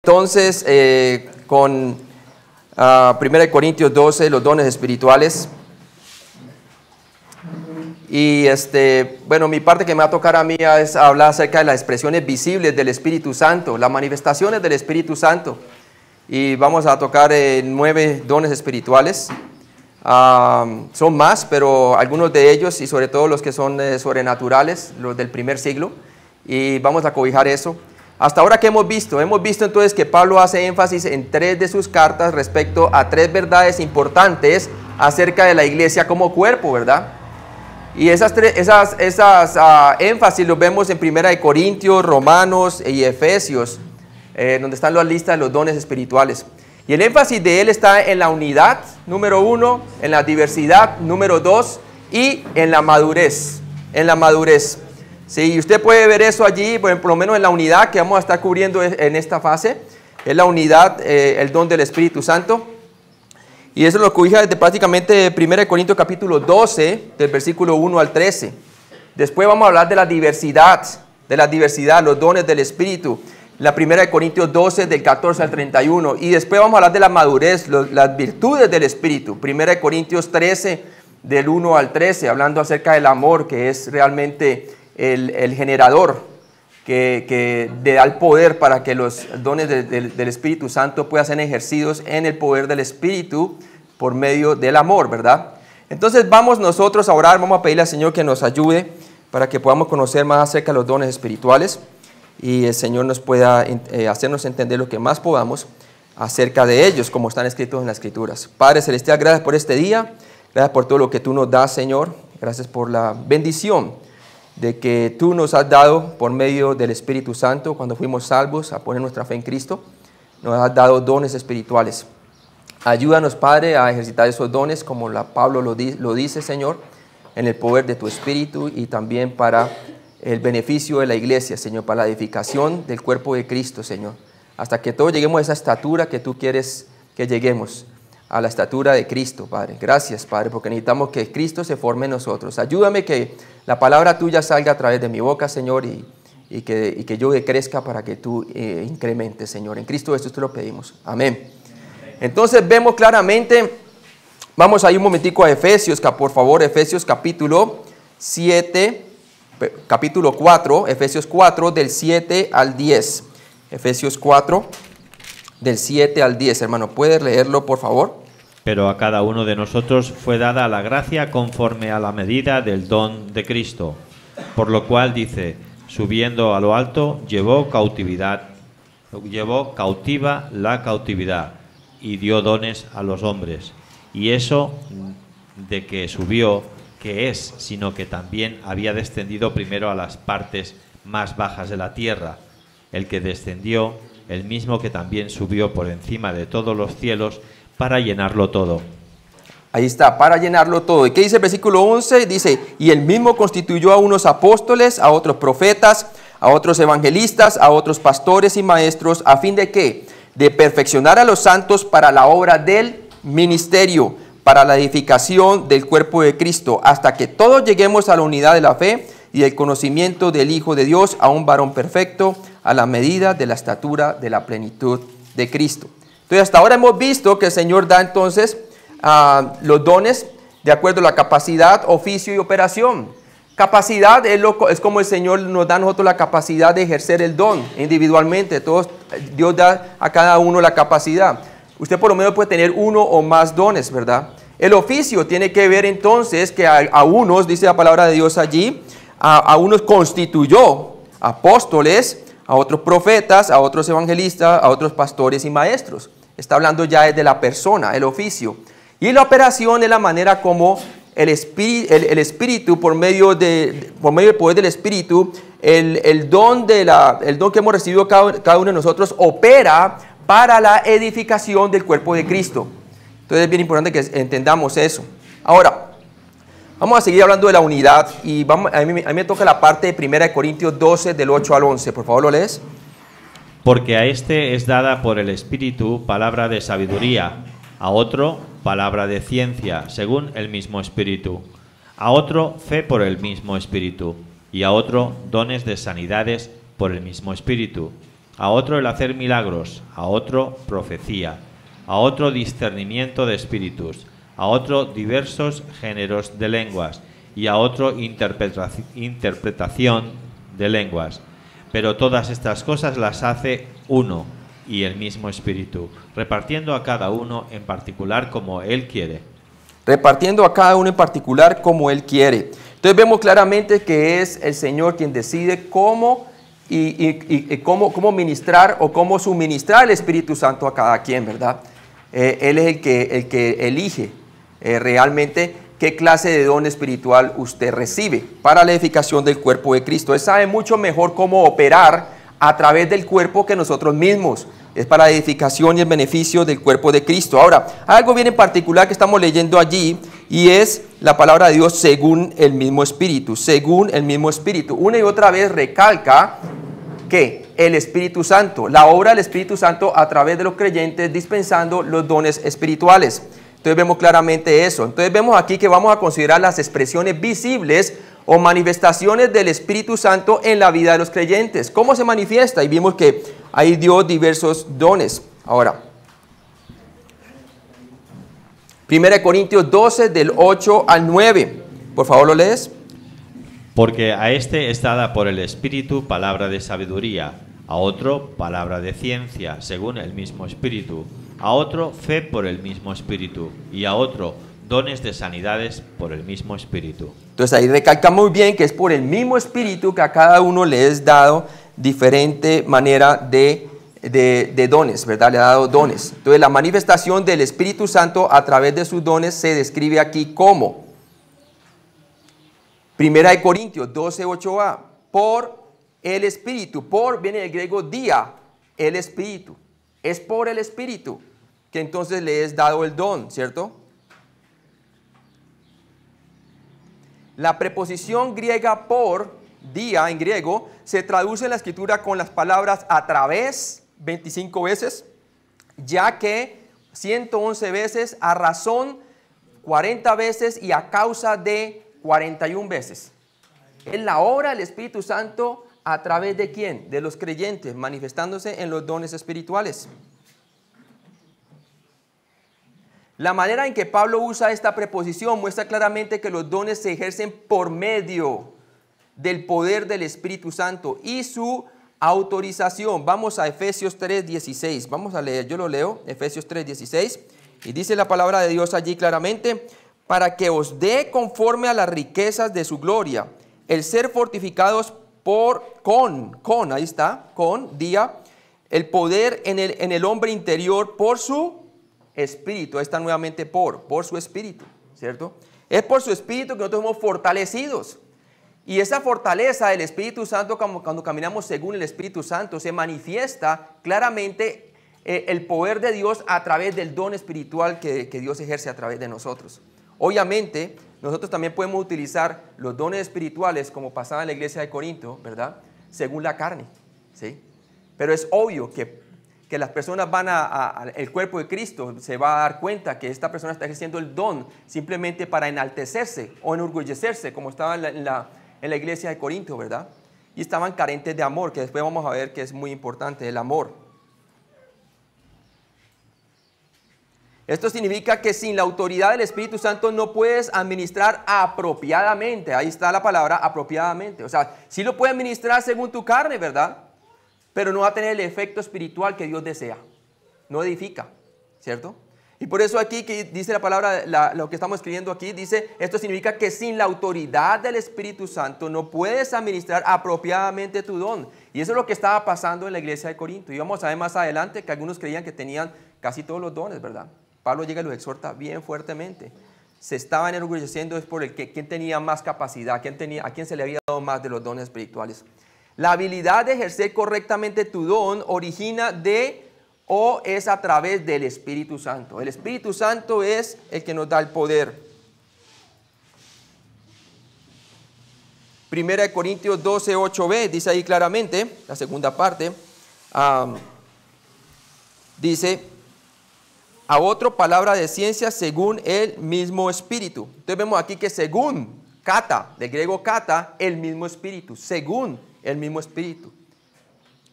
Entonces, con 1 Corintios 12, los dones espirituales. Y bueno, mi parte que me va a tocar a mí es hablar acerca de las expresiones visibles del Espíritu Santo, las manifestaciones del Espíritu Santo. Y vamos a tocar 9 dones espirituales. Son más, pero algunos de ellos, y sobre todo los que son sobrenaturales, los del primer siglo. Y vamos a cobijar eso. Hasta ahora, ¿qué hemos visto? Hemos visto entonces que Pablo hace énfasis en 3 de sus cartas respecto a 3 verdades importantes acerca de la iglesia como cuerpo, ¿verdad? Y esas énfasis los vemos en 1 Corintios, Romanos y Efesios, donde están las listas de los dones espirituales. Y el énfasis de él está en la unidad, número 1, en la diversidad, número 2, y en la madurez, Sí, usted puede ver eso allí, por lo menos en la unidad que vamos a estar cubriendo en esta fase. Es la unidad, el don del Espíritu Santo. Y eso lo cobija desde prácticamente 1 Corintios capítulo 12, del versículo 1 al 13. Después vamos a hablar de la diversidad, los dones del Espíritu. La 1 Corintios 12, del 14 al 31. Y después vamos a hablar de la madurez, las virtudes del Espíritu. 1 Corintios 13, del 1 al 13, hablando acerca del amor, que es realmente el generador que da el poder para que los dones del Espíritu Santo puedan ser ejercidos en el poder del Espíritu por medio del amor, ¿verdad? Entonces vamos nosotros a orar, vamos a pedirle al Señor que nos ayude para que podamos conocer más acerca de los dones espirituales y el Señor nos pueda hacernos entender lo que más podamos acerca de ellos, como están escritos en las Escrituras. Padre Celestial, gracias por este día, gracias por todo lo que tú nos das, Señor, gracias por la bendición de que tú nos has dado por medio del Espíritu Santo cuando fuimos salvos a poner nuestra fe en Cristo. Nos has dado dones espirituales. Ayúdanos, Padre, a ejercitar esos dones como Pablo lo dice, Señor, en el poder de tu Espíritu y también para el beneficio de la iglesia, Señor, para la edificación del cuerpo de Cristo, Señor, hasta que todos lleguemos a esa estatura que tú quieres que lleguemos, a la estatura de Cristo, Padre. Gracias, Padre, porque necesitamos que Cristo se forme en nosotros. Ayúdame que la palabra tuya salga a través de mi boca, Señor, y que yo crezca para que tú incrementes, Señor. En Cristo Jesús te lo pedimos. Amén. Entonces vemos claramente, vamos ahí un momentico a Efesios, por favor, Efesios capítulo 4, Efesios 4 del 7 al 10. Efesios 4 del 7 al 10, hermano. ¿Puedes leerlo, por favor? Pero a cada uno de nosotros fue dada la gracia conforme a la medida del don de Cristo. Por lo cual dice, subiendo a lo alto, llevó cautiva la cautividad y dio dones a los hombres. Y eso de que subió, que es, sino que también había descendido primero a las partes más bajas de la tierra. El que descendió, el mismo que también subió por encima de todos los cielos, para llenarlo todo. Ahí está, para llenarlo todo. ¿Y qué dice el versículo 11? Dice, y él mismo constituyó a unos apóstoles, a otros profetas, a otros evangelistas, a otros pastores y maestros, a fin de ¿qué? De perfeccionar a los santos para la obra del ministerio, para la edificación del cuerpo de Cristo, hasta que todos lleguemos a la unidad de la fe y el conocimiento del Hijo de Dios, a un varón perfecto, a la medida de la estatura de la plenitud de Cristo. Entonces, hasta ahora hemos visto que el Señor da entonces los dones de acuerdo a la capacidad, oficio y operación. Capacidad es como el Señor nos da a nosotros la capacidad de ejercer el don individualmente. Dios da a cada uno la capacidad. Usted por lo menos puede tener uno o más dones, ¿verdad? El oficio tiene que ver entonces que a unos, dice la palabra de Dios allí, a unos constituyó apóstoles, a otros profetas, a otros evangelistas, a otros pastores y maestros. Está hablando ya de la persona, el oficio. Y la operación es la manera como el Espíritu, por medio del poder del Espíritu, el don que hemos recibido cada uno de nosotros, opera para la edificación del cuerpo de Cristo. Entonces es bien importante que entendamos eso. Ahora, vamos a seguir hablando de la unidad y a mí me toca la parte de 1 Corintios 12, del 8 al 11. Por favor, ¿lo lees? Porque a este es dada por el Espíritu palabra de sabiduría, a otro palabra de ciencia, según el mismo Espíritu, a otro fe por el mismo Espíritu, y a otro dones de sanidades por el mismo Espíritu, a otro el hacer milagros, a otro profecía, a otro discernimiento de espíritus, a otro diversos géneros de lenguas y a otro interpretación de lenguas. Pero todas estas cosas las hace uno y el mismo Espíritu, repartiendo a cada uno en particular como Él quiere. Repartiendo a cada uno en particular como Él quiere. Entonces vemos claramente que es el Señor quien decide cómo cómo ministrar o cómo suministrar el Espíritu Santo a cada quien, ¿verdad? Él es el que elige realmente qué clase de don espiritual usted recibe para la edificación del cuerpo de Cristo. Él sabe mucho mejor cómo operar a través del cuerpo que nosotros mismos. Es para la edificación y el beneficio del cuerpo de Cristo. Ahora, hay algo bien en particular que estamos leyendo allí y es la palabra de Dios según el mismo Espíritu. Según el mismo Espíritu. Una y otra vez recalca que el Espíritu Santo, la obra del Espíritu Santo a través de los creyentes dispensando los dones espirituales. Entonces vemos claramente eso. Entonces vemos aquí que vamos a considerar las expresiones visibles o manifestaciones del Espíritu Santo en la vida de los creyentes. ¿Cómo se manifiesta? Y vimos que ahí dio diversos dones. Ahora, 1 Corintios 12 del 8 al 9. Por favor, ¿lo lees? Porque a este es dada por el Espíritu palabra de sabiduría, a otro palabra de ciencia, según el mismo Espíritu, a otro fe por el mismo Espíritu, y a otro dones de sanidades por el mismo Espíritu. Entonces ahí recalca muy bien que es por el mismo Espíritu que a cada uno le es dado diferente manera de dones, ¿verdad? Le ha dado dones. Entonces la manifestación del Espíritu Santo a través de sus dones se describe aquí como 1 Corintios 12, 8a, por el Espíritu. Por viene del griego dia, el Espíritu. Es por el Espíritu que entonces le es dado el don, ¿cierto? La preposición griega por, dia en griego, se traduce en la escritura con las palabras a través, 25 veces, ya que 111 veces, a razón, 40 veces y a causa de 41 veces. Es la obra del Espíritu Santo a través de ¿quién? De los creyentes, manifestándose en los dones espirituales. La manera en que Pablo usa esta preposición muestra claramente que los dones se ejercen por medio del poder del Espíritu Santo y su autorización. Vamos a Efesios 3:16. Vamos a leer, yo lo leo, Efesios 3:16. Y dice la palabra de Dios allí claramente, para que os dé conforme a las riquezas de su gloria, el ser fortificados con, ahí está, con, día, el poder en el hombre interior por su Espíritu. Ahí está nuevamente por su Espíritu, ¿cierto? Es por su Espíritu que nosotros somos fortalecidos. Y esa fortaleza del Espíritu Santo, cuando caminamos según el Espíritu Santo, se manifiesta claramente el poder de Dios a través del don espiritual que Dios ejerce a través de nosotros. Obviamente, nosotros también podemos utilizar los dones espirituales, como pasaba en la iglesia de Corinto, ¿verdad? Según la carne, ¿sí? Pero es obvio que las personas van al cuerpo de Cristo, se va a dar cuenta que esta persona está ejerciendo el don simplemente para enaltecerse o enorgullecerse, como estaba en la iglesia de Corinto, ¿verdad? Y estaban carentes de amor, que después vamos a ver que es muy importante, el amor. Esto significa que sin la autoridad del Espíritu Santo no puedes administrar apropiadamente. Ahí está la palabra apropiadamente. O sea, sí lo puedes administrar según tu carne, ¿verdad? Pero no va a tener el efecto espiritual que Dios desea. No edifica, ¿cierto? Y por eso aquí que dice la palabra, lo que estamos escribiendo aquí, dice, esto significa que sin la autoridad del Espíritu Santo no puedes administrar apropiadamente tu don. Y eso es lo que estaba pasando en la iglesia de Corinto. Y vamos a ver más adelante que algunos creían que tenían casi todos los dones, ¿verdad? Pablo llega y los exhorta bien fuertemente. Se estaban enorgulleciendo es por quién tenía más capacidad, a quién se le había dado más de los dones espirituales. La habilidad de ejercer correctamente tu don origina de o es a través del Espíritu Santo. El Espíritu Santo es el que nos da el poder. 1 Corintios 12, 8b, dice ahí claramente, la segunda parte, dice, a otro palabra de ciencia según el mismo Espíritu. Entonces vemos aquí que según, kata, del griego kata, el mismo Espíritu, según el mismo Espíritu.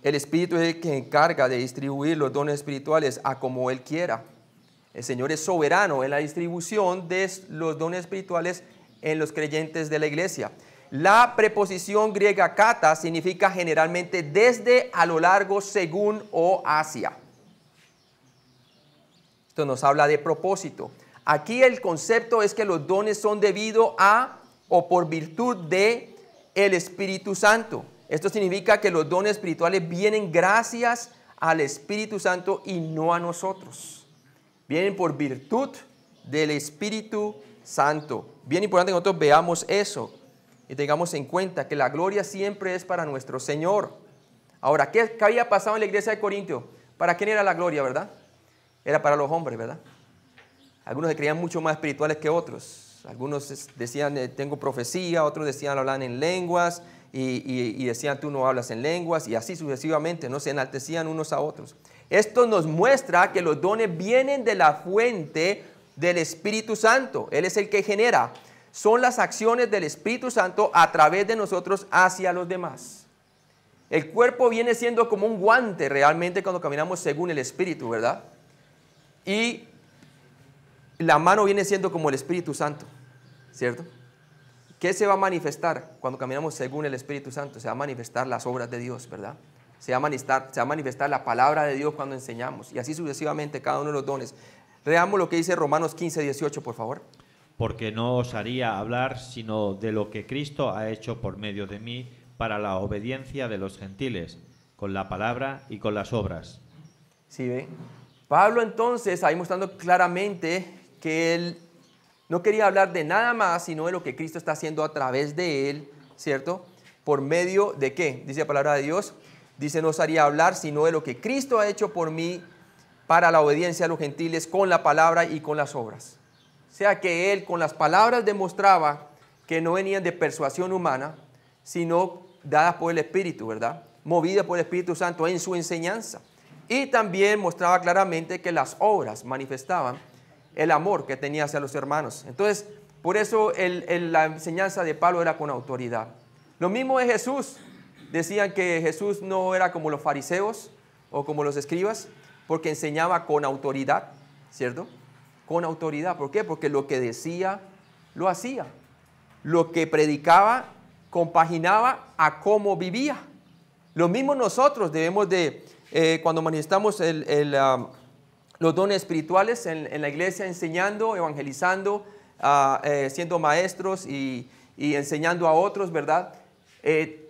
El Espíritu es el que encarga de distribuir los dones espirituales a como Él quiera. El Señor es soberano en la distribución de los dones espirituales en los creyentes de la iglesia. La preposición griega kata significa generalmente desde, a lo largo, según o hacia. Esto nos habla de propósito. Aquí el concepto es que los dones son debido a o por virtud de el Espíritu Santo. Esto significa que los dones espirituales vienen gracias al Espíritu Santo y no a nosotros. Vienen por virtud del Espíritu Santo. Bien importante que nosotros veamos eso y tengamos en cuenta que la gloria siempre es para nuestro Señor. Ahora, ¿qué había pasado en la iglesia de Corintio? ¿Para quién era la gloria, verdad? Era para los hombres, ¿verdad? Algunos se creían mucho más espirituales que otros. Algunos decían, tengo profecía, otros decían, hablan en lenguas, y decían, tú no hablas en lenguas, y así sucesivamente, ¿no? Se enaltecían unos a otros. Esto nos muestra que los dones vienen de la fuente del Espíritu Santo. Él es el que genera. Son las acciones del Espíritu Santo a través de nosotros hacia los demás. El cuerpo viene siendo como un guante realmente cuando caminamos según el Espíritu, ¿verdad? Y la mano viene siendo como el Espíritu Santo, ¿cierto? ¿Qué se va a manifestar cuando caminamos según el Espíritu Santo? Se va a manifestar las obras de Dios, ¿verdad? Se va a manifestar la palabra de Dios cuando enseñamos. Y así sucesivamente cada uno de los dones. Leamos lo que dice Romanos 15, 18, por favor. Porque no osaría hablar sino de lo que Cristo ha hecho por medio de mí para la obediencia de los gentiles, con la palabra y con las obras. ¿Sí ve? Pablo entonces, ahí mostrando claramente que él no quería hablar de nada más, sino de lo que Cristo está haciendo a través de él, ¿cierto? ¿Por medio de qué? Dice la palabra de Dios. Dice, no osaría hablar sino de lo que Cristo ha hecho por mí para la obediencia a los gentiles con la palabra y con las obras. O sea que él con las palabras demostraba que no venían de persuasión humana, sino dadas por el Espíritu, ¿verdad? Movidas por el Espíritu Santo en su enseñanza. Y también mostraba claramente que las obras manifestaban el amor que tenía hacia los hermanos. Entonces, por eso la enseñanza de Pablo era con autoridad. Lo mismo de Jesús. Decían que Jesús no era como los fariseos o como los escribas, porque enseñaba con autoridad, ¿cierto? Con autoridad. ¿Por qué? Porque lo que decía, lo hacía. Lo que predicaba, compaginaba a cómo vivía. Lo mismo nosotros debemos de, cuando manifestamos los dones espirituales en la iglesia, enseñando, evangelizando, siendo maestros y enseñando a otros, ¿verdad?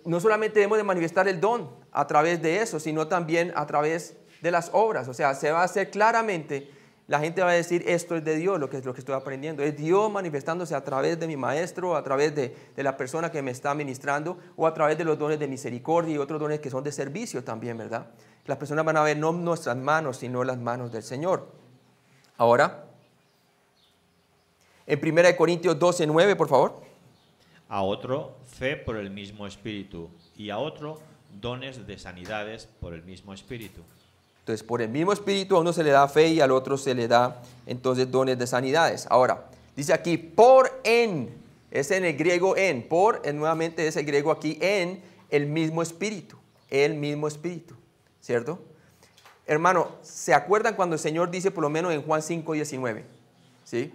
No solamente debemos de manifestar el don a través de eso, sino también a través de las obras. O sea, se va a hacer claramente, la gente va a decir, esto es de Dios, lo que estoy aprendiendo. Es Dios manifestándose a través de mi maestro, a través de la persona que me está ministrando, o a través de los dones de misericordia y otros dones que son de servicio también, ¿verdad? Las personas van a ver no nuestras manos, sino las manos del Señor. Ahora, en 1 Corintios 12, 9, por favor. A otro, fe por el mismo Espíritu, y a otro, dones de sanidades por el mismo Espíritu. Entonces, por el mismo Espíritu a uno se le da fe y al otro se le da, entonces, dones de sanidades. Ahora, dice aquí, por en, es en el griego en, por, nuevamente es el griego aquí en, el mismo Espíritu, ¿cierto? Hermano, ¿se acuerdan cuando el Señor dice, por lo menos en Juan 5, 19? ¿Sí?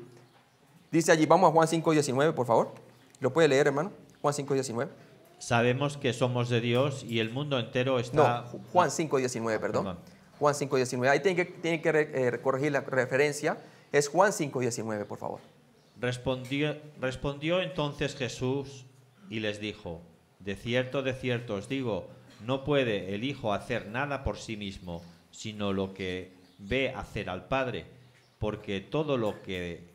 Dice allí, vamos a Juan 5, 19, por favor. ¿Lo puede leer, hermano? Juan 5, 19. Sabemos que somos de Dios y el mundo entero está... No, Juan 5, 19, perdón. Juan 5, 19. Ahí tiene que corregir la referencia. Es Juan 5, 19, por favor. Respondió entonces Jesús y les dijo, de cierto os digo, no puede el Hijo hacer nada por sí mismo, sino lo que ve hacer al Padre, porque todo lo que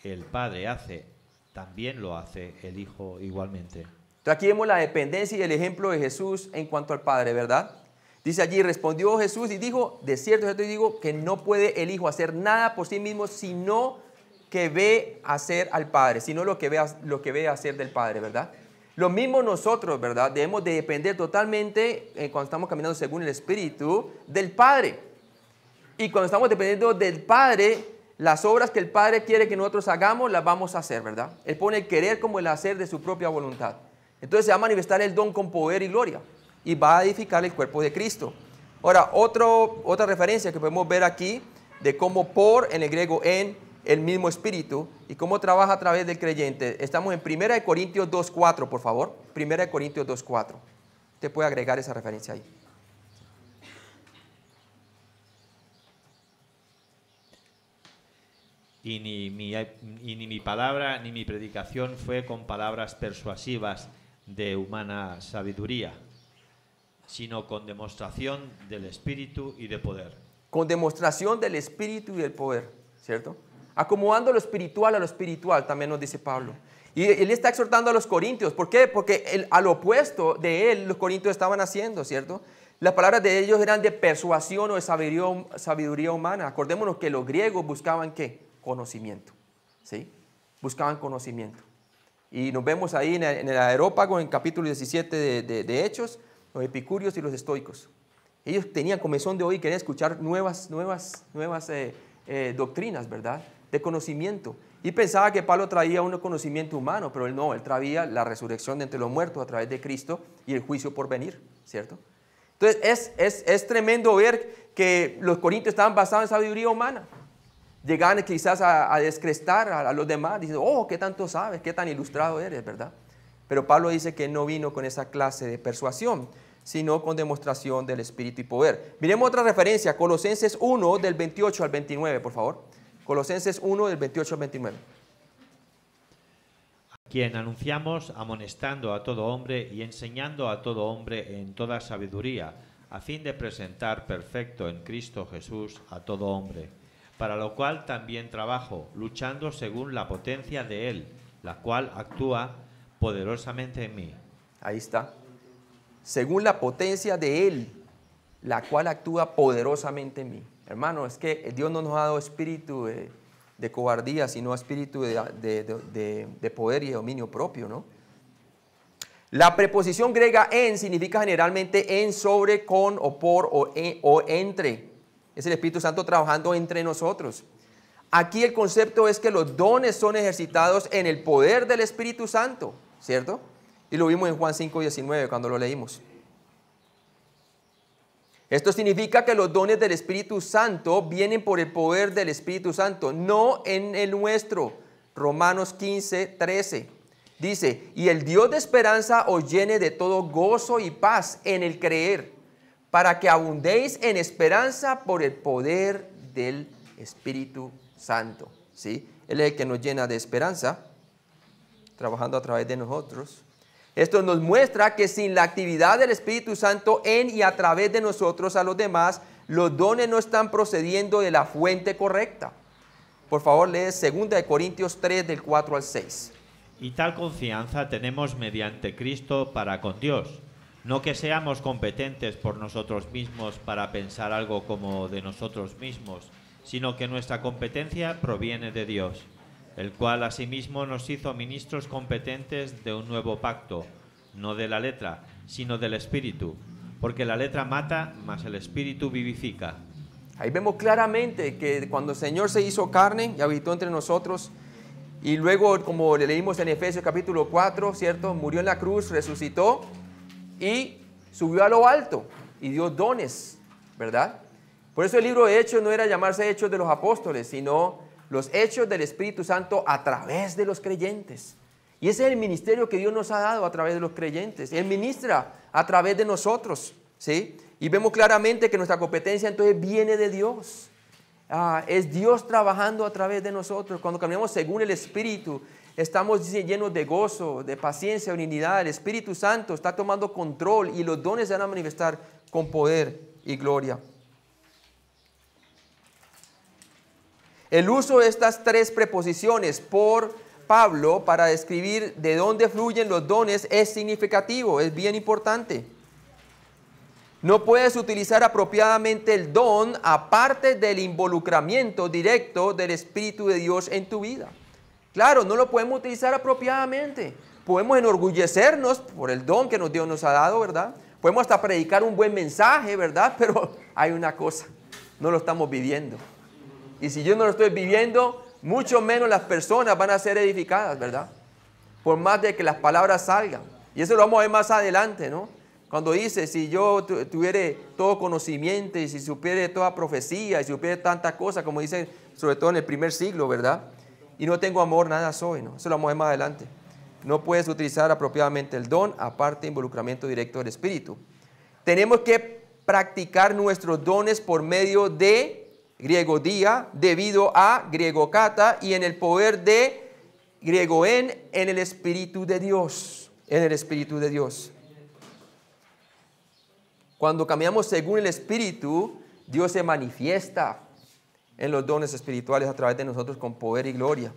el Padre hace, también lo hace el Hijo igualmente. Entonces aquí vemos la dependencia y el ejemplo de Jesús en cuanto al Padre, ¿verdad? Dice allí, respondió Jesús y dijo, de cierto digo que no puede el Hijo hacer nada por sí mismo, sino que ve hacer al Padre, sino lo que ve hacer del Padre, ¿verdad? Lo mismo nosotros, ¿verdad? Debemos de depender totalmente, cuando estamos caminando según el Espíritu, del Padre. Y cuando estamos dependiendo del Padre, las obras que el Padre quiere que nosotros hagamos, las vamos a hacer, ¿verdad? Él pone el querer como el hacer de su propia voluntad. Entonces se va a manifestar el don con poder y gloria. y va a edificar el cuerpo de Cristo. Ahora, otra referencia que podemos ver aquí de cómo por en el griego en el mismo espíritu y cómo trabaja a través del creyente. Estamos en 1 Corintios 2.4, por favor. 1 Corintios 2.4. Usted puede agregar esa referencia ahí. Y ni mi palabra ni mi predicación fue con palabras persuasivas de humana sabiduría, sino con demostración del Espíritu y de poder. Con demostración del Espíritu y del poder, ¿cierto? Acomodando lo espiritual a lo espiritual, también nos dice Pablo. Y él está exhortando a los corintios. ¿Por qué? Porque al opuesto de él, los corintios estaban haciendo, ¿cierto? Las palabras de ellos eran de persuasión o de sabiduría humana. Acordémonos que los griegos buscaban, ¿qué? Conocimiento, ¿sí? Buscaban conocimiento. Y nos vemos ahí en el Areópago, en capítulo 17 de Hechos, los epicúreos y los estoicos. Ellos tenían comezón de oír, querían escuchar nuevas doctrinas, ¿verdad? De conocimiento. Y pensaba que Pablo traía un conocimiento humano, pero él no, él traía la resurrección de entre los muertos a través de Cristo y el juicio por venir, ¿cierto? Entonces es tremendo ver que los corintios estaban basados en sabiduría humana. Llegaban quizás a descrestar a los demás, diciendo, oh, qué tanto sabes, qué tan ilustrado eres, ¿verdad? Pero Pablo dice que no vino con esa clase de persuasión, sino con demostración del Espíritu y poder. Miremos otra referencia, Colosenses 1, del 28 al 29, por favor. Colosenses 1, del 28 al 29. A quien anunciamos amonestando a todo hombre y enseñando a todo hombre en toda sabiduría, a fin de presentar perfecto en Cristo Jesús a todo hombre, para lo cual también trabajo, luchando según la potencia de Él, la cual actúa poderosamente en mí. Ahí está. Según la potencia de Él, la cual actúa poderosamente en mí. Hermano, es que Dios no nos ha dado espíritu de cobardía, sino espíritu de poder y de dominio propio, ¿no? La preposición griega en significa generalmente en, sobre, con, o por, o entre. Es el Espíritu Santo trabajando entre nosotros. Aquí el concepto es que los dones son ejercitados en el poder del Espíritu Santo, ¿cierto? Y lo vimos en Juan 5:19 cuando lo leímos. Esto significa que los dones del Espíritu Santo vienen por el poder del Espíritu Santo, no en el nuestro. Romanos 15:13 dice, y el Dios de esperanza os llene de todo gozo y paz en el creer, para que abundéis en esperanza por el poder del Espíritu Santo. ¿Sí? Él es el que nos llena de esperanza, trabajando a través de nosotros. Esto nos muestra que sin la actividad del Espíritu Santo en y a través de nosotros a los demás, los dones no están procediendo de la fuente correcta. Por favor, lee 2 Corintios 3, del 4 al 6. Y tal confianza tenemos mediante Cristo para con Dios. No que seamos competentes por nosotros mismos para pensar algo como de nosotros mismos, sino que nuestra competencia proviene de Dios, el cual asimismo nos hizo ministros competentes de un nuevo pacto, no de la letra, sino del Espíritu, porque la letra mata, mas el Espíritu vivifica. Ahí vemos claramente que cuando el Señor se hizo carne y habitó entre nosotros, y luego, como le leímos en Efesios capítulo 4, ¿cierto? Murió en la cruz, resucitó y subió a lo alto y dio dones, ¿verdad? Por eso el libro de Hechos no era llamarse Hechos de los Apóstoles, sino los Hechos del Espíritu Santo a través de los creyentes. Y ese es el ministerio que Dios nos ha dado a través de los creyentes. Él ministra a través de nosotros, ¿sí? Y vemos claramente que nuestra competencia entonces viene de Dios. Es Dios trabajando a través de nosotros. Cuando caminamos según el Espíritu, estamos llenos de gozo, de paciencia, de unidad. El Espíritu Santo está tomando control y los dones se van a manifestar con poder y gloria. El uso de estas tres preposiciones por Pablo para describir de dónde fluyen los dones es significativo, es bien importante. No puedes utilizar apropiadamente el don aparte del involucramiento directo del Espíritu de Dios en tu vida. Claro, no lo podemos utilizar apropiadamente. Podemos enorgullecernos por el don que Dios nos ha dado, ¿verdad? Podemos hasta predicar un buen mensaje, ¿verdad? Pero hay una cosa, no lo estamos viviendo. Y si yo no lo estoy viviendo, mucho menos las personas van a ser edificadas, ¿verdad? Por más de que las palabras salgan. Y eso lo vamos a ver más adelante, ¿no? Cuando dice, si yo tuviera todo conocimiento y si supiera toda profecía y si supiera tanta cosa, como dice sobre todo en el primer siglo, ¿verdad? Y no tengo amor, nada soy, ¿no? Eso lo vamos a ver más adelante. No puedes utilizar apropiadamente el don, aparte de involucramiento directo del Espíritu. Tenemos que practicar nuestros dones por medio de griego día, debido a griego kata, y en el poder de griego en el Espíritu de Dios. En el Espíritu de Dios. Cuando caminamos según el Espíritu, Dios se manifiesta en los dones espirituales a través de nosotros con poder y gloria.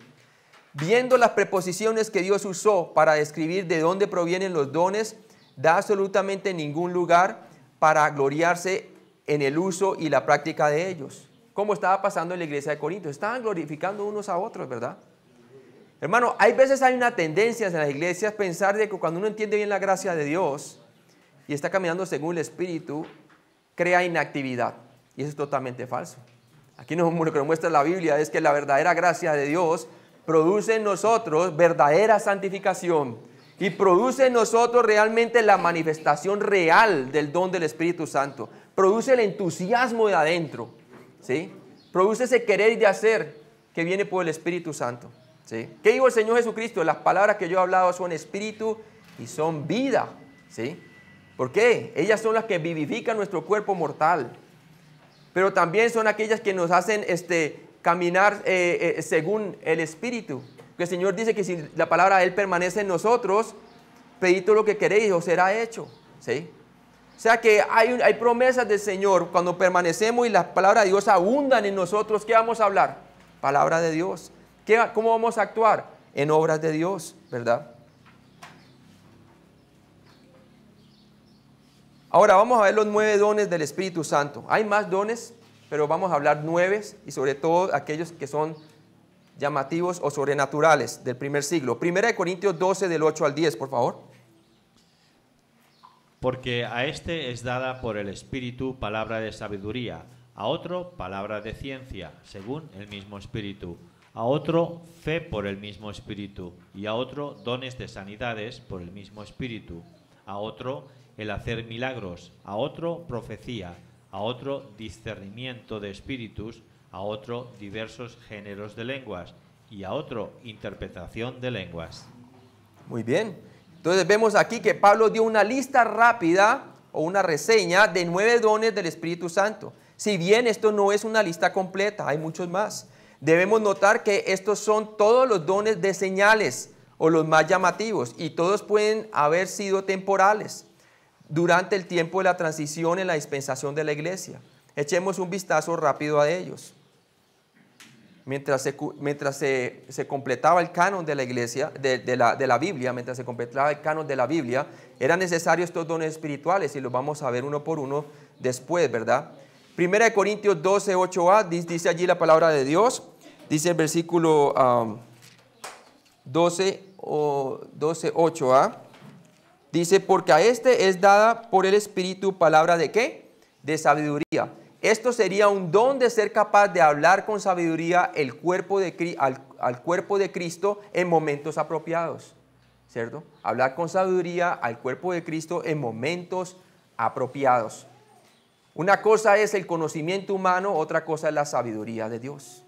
Viendo las preposiciones que Dios usó para describir de dónde provienen los dones, da absolutamente ningún lugar para gloriarse en el uso y la práctica de ellos. Como estaba pasando en la iglesia de Corinto, estaban glorificando unos a otros, ¿verdad? Hermano, hay veces hay una tendencia en las iglesias pensar de que cuando uno entiende bien la gracia de Dios y está caminando según el Espíritu, crea inactividad. Y eso es totalmente falso. Aquí lo que nos muestra la Biblia es que la verdadera gracia de Dios produce en nosotros verdadera santificación y produce en nosotros realmente la manifestación real del don del Espíritu Santo. Produce el entusiasmo de adentro, ¿sí? Produce ese querer de hacer que viene por el Espíritu Santo, ¿sí? ¿Qué dijo el Señor Jesucristo? Las palabras que yo he hablado son espíritu y son vida, ¿sí? ¿Por qué? Ellas son las que vivifican nuestro cuerpo mortal, pero también son aquellas que nos hacen caminar según el Espíritu. Que el Señor dice que si la palabra de Él permanece en nosotros, pedid todo lo que queréis, os será hecho, ¿sí? O sea que hay promesas del Señor. Cuando permanecemos y las palabras de Dios abundan en nosotros, ¿qué vamos a hablar? Palabra de Dios. ¿Cómo vamos a actuar? En obras de Dios, ¿verdad? Ahora vamos a ver los 9 dones del Espíritu Santo. Hay más dones, pero vamos a hablar 9 y sobre todo aquellos que son llamativos o sobrenaturales del primer siglo. 1 Corintios 12 del 8 al 10, por favor. Porque a este es dada por el Espíritu palabra de sabiduría, a otro palabra de ciencia, según el mismo Espíritu, a otro fe por el mismo Espíritu, y a otro dones de sanidades por el mismo Espíritu, a otro el hacer milagros, a otro profecía, a otro discernimiento de espíritus, a otro diversos géneros de lenguas, y a otro interpretación de lenguas. Muy bien. Entonces vemos aquí que Pablo dio una lista rápida o una reseña de 9 dones del Espíritu Santo. Si bien esto no es una lista completa, hay muchos más. Debemos notar que estos son todos los dones de señales o los más llamativos, y todos pueden haber sido temporales durante el tiempo de la transición en la dispensación de la iglesia. Echemos un vistazo rápido a ellos. Mientras se completaba el canon de la iglesia, de la Biblia, mientras se completaba el canon de la Biblia, eran necesarios estos dones espirituales, y los vamos a ver uno por uno después, ¿verdad? 1 Corintios 12, 8a, dice allí la palabra de Dios, dice el versículo 12, 8a, dice, porque a este es dada por el Espíritu palabra de ¿qué? De sabiduría. Esto sería un don de ser capaz de hablar con sabiduría al cuerpo de Cristo en momentos apropiados, ¿cierto? Hablar con sabiduría al cuerpo de Cristo en momentos apropiados. Una cosa es el conocimiento humano, otra cosa es la sabiduría de Dios.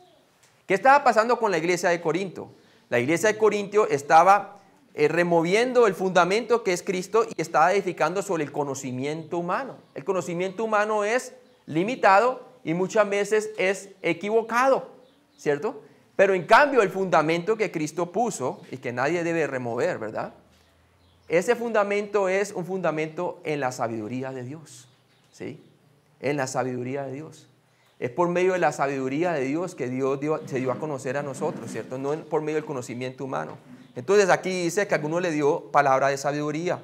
¿Qué estaba pasando con la iglesia de Corinto? La iglesia de Corinto estaba removiendo el fundamento que es Cristo y estaba edificando sobre el conocimiento humano. El conocimiento humano es limitado y muchas veces es equivocado, ¿cierto? Pero en cambio el fundamento que Cristo puso y que nadie debe remover, ¿verdad? Ese fundamento es un fundamento en la sabiduría de Dios, ¿sí? En la sabiduría de Dios. Es por medio de la sabiduría de Dios que Dios se dio a conocer a nosotros, ¿cierto? No por medio del conocimiento humano. Entonces aquí dice que a alguno le dio palabra de sabiduría.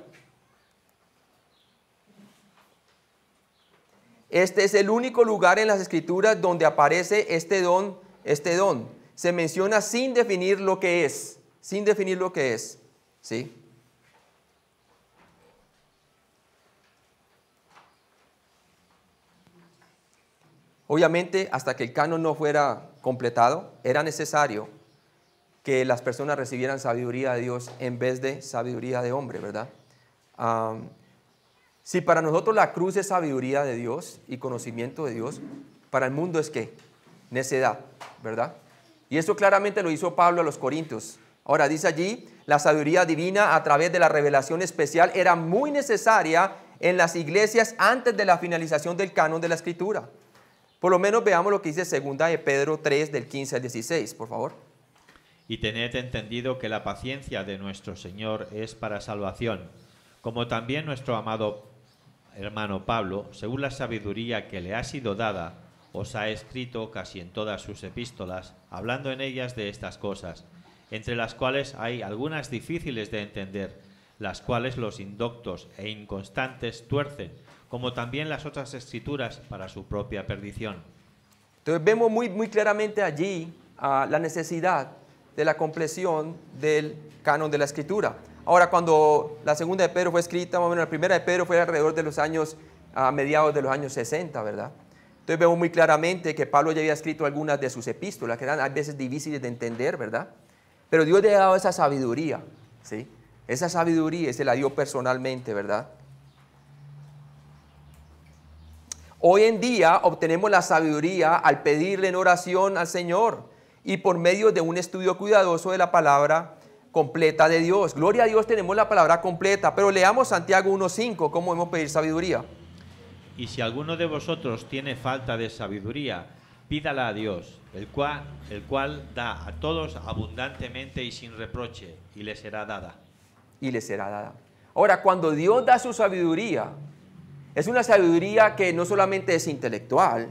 Este es el único lugar en las Escrituras donde aparece este don. Se menciona sin definir lo que es, ¿sí? Obviamente, hasta que el canon no fuera completado, era necesario que las personas recibieran sabiduría de Dios en vez de sabiduría de hombre, ¿verdad? Si para nosotros la cruz es sabiduría de Dios y conocimiento de Dios, para el mundo es ¿qué? Necedad, ¿verdad? Y eso claramente lo hizo Pablo a los Corintios. Ahora dice allí, la sabiduría divina a través de la revelación especial era muy necesaria en las iglesias antes de la finalización del canon de la Escritura. Por lo menos veamos lo que dice 2 de Pedro 3, del 15 al 16, por favor. Y tened entendido que la paciencia de nuestro Señor es para salvación, como también nuestro amado hermano Pablo, según la sabiduría que le ha sido dada, os ha escrito casi en todas sus epístolas, hablando en ellas de estas cosas, entre las cuales hay algunas difíciles de entender, las cuales los indoctos e inconstantes tuercen, como también las otras escrituras para su propia perdición. Entonces vemos muy claramente allí la necesidad de la compleción del canon de la Escritura. Ahora, cuando la segunda de Pedro fue escrita, más o menos la primera de Pedro fue alrededor de los años, mediados de los años 60, ¿verdad? Entonces vemos muy claramente que Pablo ya había escrito algunas de sus epístolas, que eran a veces difíciles de entender, ¿verdad? Pero Dios le ha dado esa sabiduría, ¿sí? Esa sabiduría se la dio personalmente, ¿verdad? Hoy en día obtenemos la sabiduría al pedirle en oración al Señor y por medio de un estudio cuidadoso de la palabra completa de Dios. Gloria a Dios, tenemos la palabra completa, pero leamos Santiago 1:5, ¿cómo debemos pedir sabiduría? Y si alguno de vosotros tiene falta de sabiduría, pídala a Dios, el cual da a todos abundantemente y sin reproche, y le será dada. Y le será dada. Ahora, cuando Dios da su sabiduría, es una sabiduría que no solamente es intelectual,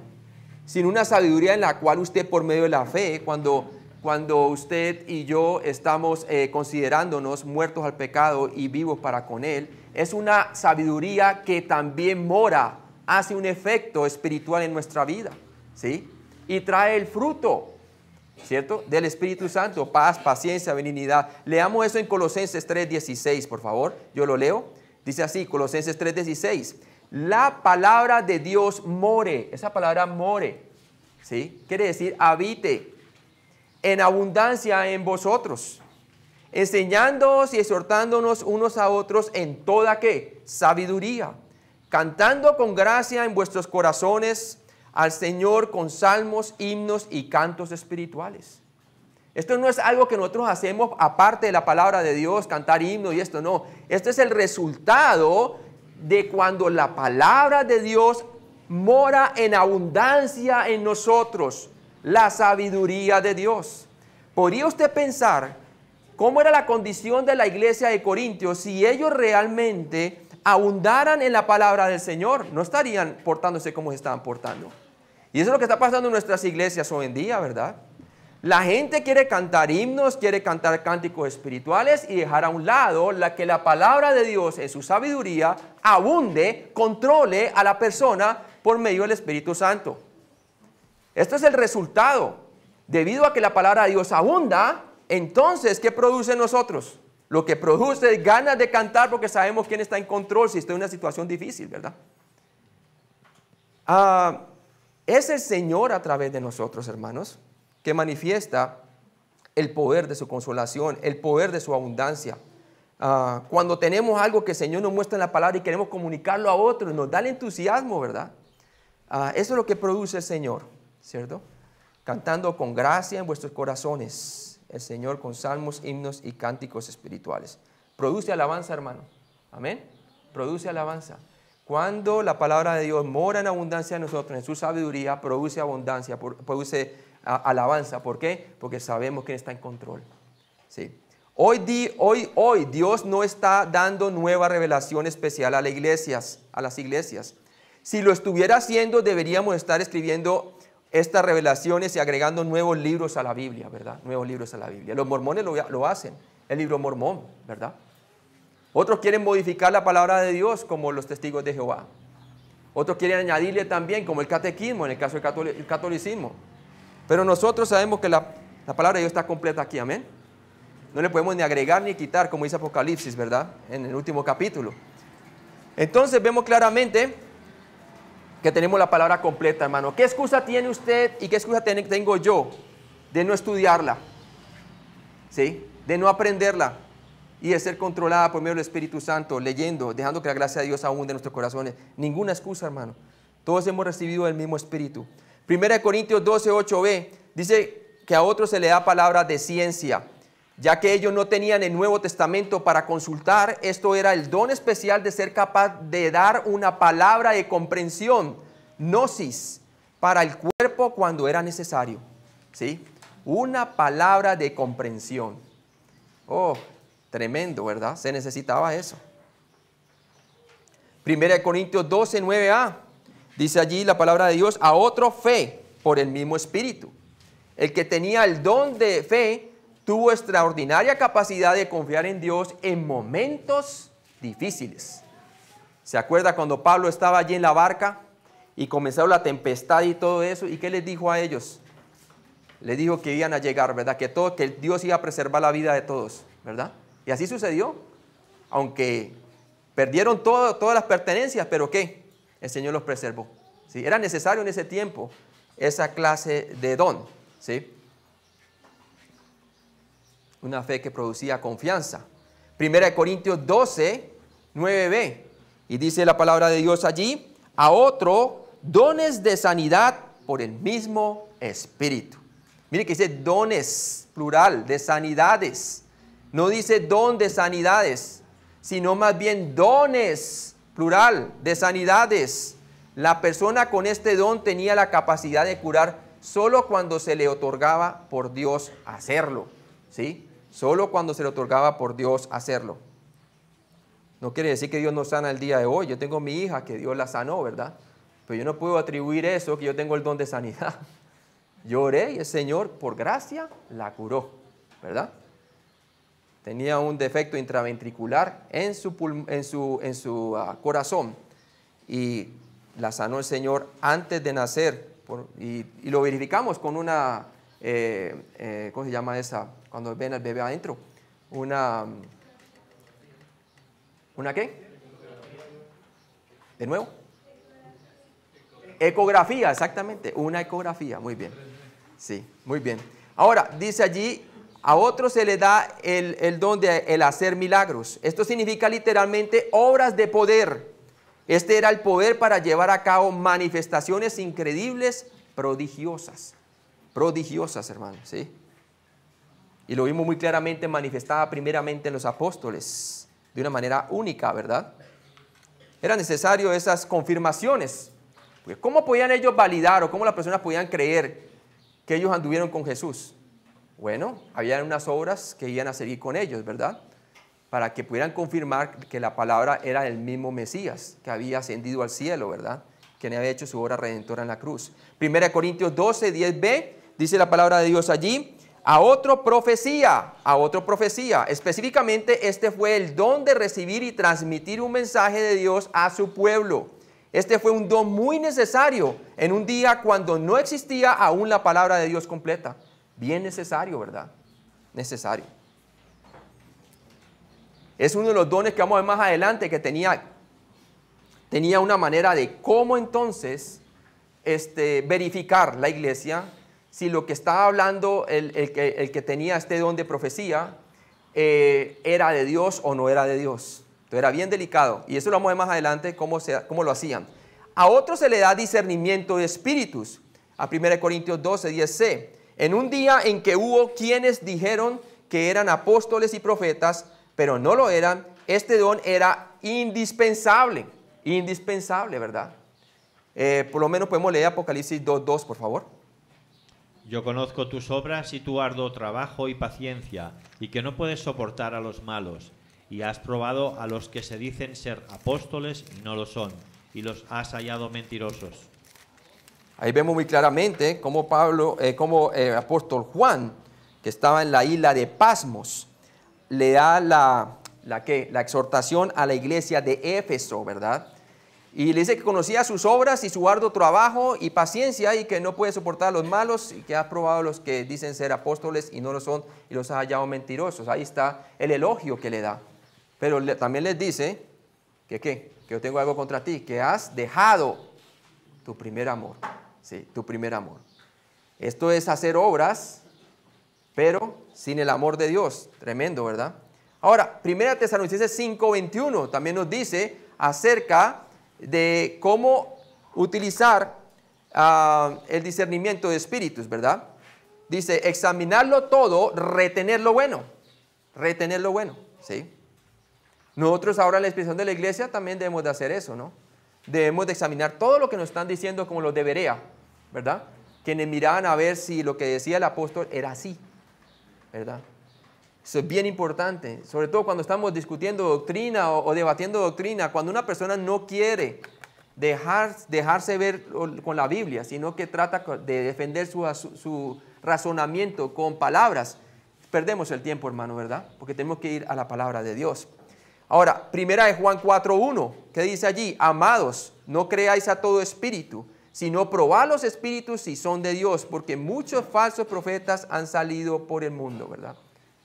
sino una sabiduría en la cual usted por medio de la fe, cuando usted y yo estamos considerándonos muertos al pecado y vivos para con Él, es una sabiduría que también mora, hace un efecto espiritual en nuestra vida, ¿sí? Y trae el fruto, ¿cierto? Del Espíritu Santo, paz, paciencia, benignidad. Leamos eso en Colosenses 3:16, por favor. Yo lo leo. Dice así, Colosenses 3:16. La palabra de Dios more. Esa palabra more, ¿sí? Quiere decir habite en abundancia en vosotros, enseñándoos y exhortándonos unos a otros en toda ¿qué? Sabiduría, cantando con gracia en vuestros corazones al Señor con salmos, himnos y cantos espirituales. Esto no es algo que nosotros hacemos aparte de la palabra de Dios, cantar himnos y esto no. Esto es el resultado de cuando la palabra de Dios mora en abundancia en nosotros, la sabiduría de Dios. ¿Podría usted pensar cómo era la condición de la iglesia de Corintios si ellos realmente abundaran en la palabra del Señor? No estarían portándose como se estaban portando. Y eso es lo que está pasando en nuestras iglesias hoy en día, ¿verdad? La gente quiere cantar himnos, quiere cantar cánticos espirituales y dejar a un lado que la palabra de Dios en su sabiduría abunde, controle a la persona por medio del Espíritu Santo. Esto es el resultado. Debido a que la palabra de Dios abunda, entonces, ¿qué produce en nosotros? Lo que produce es ganas de cantar porque sabemos quién está en control si estoy en una situación difícil, ¿verdad? Es el Señor a través de nosotros, hermanos, que manifiesta el poder de su consolación, el poder de su abundancia. Cuando tenemos algo que el Señor nos muestra en la palabra y queremos comunicarlo a otros, nos da el entusiasmo, ¿verdad? Eso es lo que produce el Señor, ¿cierto? Cantando con gracia en vuestros corazones, el Señor con salmos, himnos y cánticos espirituales. Produce alabanza, hermano. Amén. Produce alabanza. Cuando la palabra de Dios mora en abundancia en nosotros, en su sabiduría, produce abundancia, produce alabanza. ¿Por qué? Porque sabemos quién está en control. ¿Sí? Hoy Dios no está dando nueva revelación especial a las iglesias. Si lo estuviera haciendo, deberíamos estar escribiendo estas revelaciones y agregando nuevos libros a la Biblia, ¿verdad? Nuevos libros a la Biblia. Los mormones lo hacen, el libro mormón, ¿verdad? Otros quieren modificar la palabra de Dios, como los testigos de Jehová. Otros quieren añadirle también, como el catequismo, en el caso del catolicismo. Pero nosotros sabemos que la palabra de Dios está completa aquí, amén. No le podemos ni agregar ni quitar, como dice Apocalipsis, ¿verdad? En el último capítulo. Entonces vemos claramente que tenemos la palabra completa, hermano. ¿Qué excusa tiene usted y qué excusa tengo yo de no estudiarla? ¿Sí? De no aprenderla. y de ser controlada por medio del Espíritu Santo, leyendo, dejando que la gracia de Dios abunde en nuestros corazones. Ninguna excusa, hermano. Todos hemos recibido el mismo Espíritu. 1 Corintios 12, 8b, dice que a otros se le da palabra de ciencia, ya que ellos no tenían el Nuevo Testamento para consultar. Esto era el don especial de ser capaz de dar una palabra de comprensión, gnosis, para el cuerpo cuando era necesario. ¿Sí? Una palabra de comprensión. Oh, tremendo, ¿verdad? Se necesitaba eso. 1 Corintios 12, 9a, dice allí la palabra de Dios, a otro fe por el mismo Espíritu. El que tenía el don de fe tuvo extraordinaria capacidad de confiar en Dios en momentos difíciles. ¿Se acuerda cuando Pablo estaba allí en la barca y comenzó la tempestad y todo eso? ¿Y qué les dijo a ellos? Les dijo que iban a llegar, ¿verdad? Que Dios iba a preservar la vida de todos, ¿verdad? Y así sucedió. Aunque perdieron todas las pertenencias, pero ¿qué? El Señor los preservó. ¿Sí? Era necesario en ese tiempo esa clase de don. ¿Sí? Una fe que producía confianza. 1 Corintios 12, 9b. Y dice la palabra de Dios allí, a otro dones de sanidad por el mismo Espíritu. Mire que dice dones, plural, de sanidades. No dice don de sanidades, sino más bien dones, plural, de sanidades. La persona con este don tenía la capacidad de curar solo cuando se le otorgaba por Dios hacerlo. ¿Sí? Solo cuando se le otorgaba por Dios hacerlo. No quiere decir que Dios no sana el día de hoy. Yo tengo mi hija que Dios la sanó, ¿verdad? Pero yo no puedo atribuir eso, que yo tengo el don de sanidad. Yo oré y el Señor, por gracia, la curó, ¿verdad? Tenía un defecto intraventricular en su corazón y la sanó el Señor antes de nacer. Y lo verificamos con una, ¿cómo se llama esa? Cuando ven al bebé adentro. ¿Una qué? ¿De nuevo? Ecografía, exactamente. Una ecografía, muy bien. Sí, muy bien. Ahora, dice allí, a otros se le da el don de el hacer milagros. Esto significa literalmente obras de poder. Este era el poder para llevar a cabo manifestaciones increíbles, prodigiosas. Prodigiosas, hermanos, ¿sí? Y lo vimos muy claramente manifestada primeramente en los apóstoles, de una manera única, ¿verdad? Era necesario esas confirmaciones. Porque ¿cómo podían ellos validar o cómo las personas podían creer que ellos anduvieron con Jesús? Bueno, había unas obras que iban a seguir con ellos, ¿verdad? Para que pudieran confirmar que la palabra era el mismo Mesías, que había ascendido al cielo, ¿verdad? Que había hecho su obra redentora en la cruz. 1 Corintios 12, 10b, dice la palabra de Dios allí, a otro profecía. Específicamente este fue el don de recibir y transmitir un mensaje de Dios a su pueblo. Este fue un don muy necesario en un día cuando no existía aún la palabra de Dios completa. Bien necesario, ¿verdad? Necesario. Es uno de los dones que vamos a ver más adelante, que tenía una manera de cómo entonces verificar la iglesia si lo que estaba hablando el que tenía este don de profecía era de Dios o no era de Dios. Entonces era bien delicado, y eso lo vamos a ver más adelante cómo lo hacían. A otros se le da discernimiento de espíritus, a 1 Corintios 12, 10c. En un día en que hubo quienes dijeron que eran apóstoles y profetas, pero no lo eran, este don era indispensable, ¿verdad? Por lo menos podemos leer Apocalipsis 2:2, por favor. Yo conozco tus obras y tu arduo trabajo y paciencia, y que no puedes soportar a los malos, y has probado a los que se dicen ser apóstoles y no lo son, y los has hallado mentirosos. Ahí vemos muy claramente cómo apóstol Juan, que estaba en la isla de Pasmos, le da la exhortación a la iglesia de Éfeso, ¿verdad? Y le dice que conocía sus obras y su arduo trabajo y paciencia, y que no puede soportar a los malos, y que ha probado a los que dicen ser apóstoles y no lo son, y los ha hallado mentirosos. Ahí está el elogio que le da. Pero también les dice que yo tengo algo contra ti, que has dejado tu primer amor. Sí, tu primer amor. Esto es hacer obras, pero sin el amor de Dios. Tremendo, ¿verdad? Ahora, 1 Tesalonicenses 5:21 también nos dice acerca de cómo utilizar el discernimiento de espíritus, ¿verdad? Dice, examinarlo todo, retener lo bueno. Retener lo bueno, ¿sí? Nosotros ahora en la expresión de la iglesia también debemos de hacer eso, ¿no? Debemos de examinar todo lo que nos están diciendo como los de Berea, ¿verdad? Quienes miraban a ver si lo que decía el apóstol era así, ¿verdad? Eso es bien importante, sobre todo cuando estamos discutiendo doctrina o debatiendo doctrina, cuando una persona no quiere dejarse ver con la Biblia, sino que trata de defender su razonamiento con palabras, perdemos el tiempo, hermano, ¿verdad? Porque tenemos que ir a la palabra de Dios. Ahora, 1 Juan 4:1, ¿qué dice allí? Amados, no creáis a todo espíritu, sino probad los espíritus si son de Dios, porque muchos falsos profetas han salido por el mundo, ¿verdad?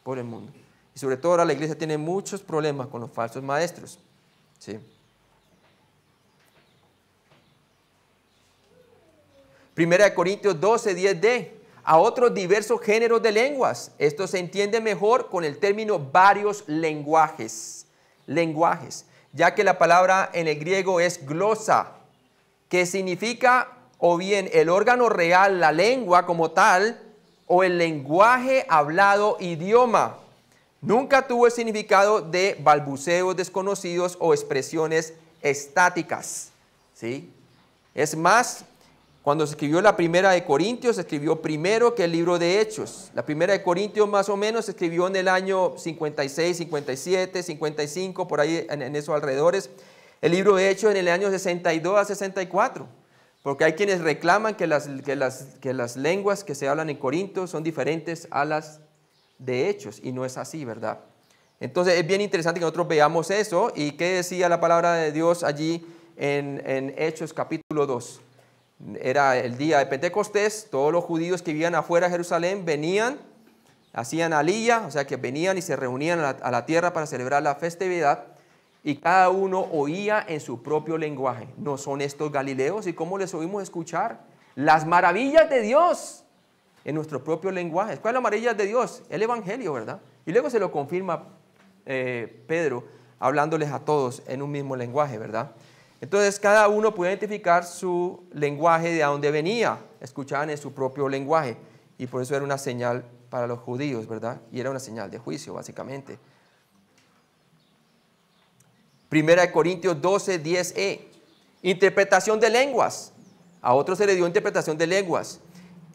Por el mundo. Y sobre todo ahora la iglesia tiene muchos problemas con los falsos maestros, ¿sí? 1 Corintios 12:10d, a otros diversos géneros de lenguas. Esto se entiende mejor con el término varios lenguajes, ya que la palabra en el griego es glosa, que significa o bien el órgano real, la lengua como tal, o el lenguaje hablado, idioma. Nunca tuvo el significado de balbuceos desconocidos o expresiones estáticas, ¿sí? Es más, cuando se escribió la primera de Corintios, se escribió primero que el libro de Hechos. La primera de Corintios más o menos se escribió en el año 56, 57, 55, por ahí en esos alrededores. El libro de Hechos en el año 62 a 64. Porque hay quienes reclaman que las lenguas que se hablan en Corinto son diferentes a las de Hechos. Y no es así, ¿verdad? Entonces es bien interesante que nosotros veamos eso. ¿Y qué decía la palabra de Dios allí en Hechos capítulo 2? Era el día de Pentecostés, todos los judíos que vivían afuera de Jerusalén venían, hacían aliyah, o sea que venían y se reunían a la tierra para celebrar la festividad, y cada uno oía en su propio lenguaje. ¿No son estos galileos? ¿Y cómo les oímos escuchar las maravillas de Dios en nuestro propio lenguaje? ¿Cuáles son las maravillas de Dios? El evangelio, ¿verdad? Y luego se lo confirma Pedro, hablándoles a todos en un mismo lenguaje, ¿verdad? Entonces cada uno puede identificar su lenguaje de dónde venía, escuchaban en su propio lenguaje, y por eso era una señal para los judíos, ¿verdad? Y era una señal de juicio, básicamente. 1 Corintios 12:10e, interpretación de lenguas. A otros se le dio interpretación de lenguas.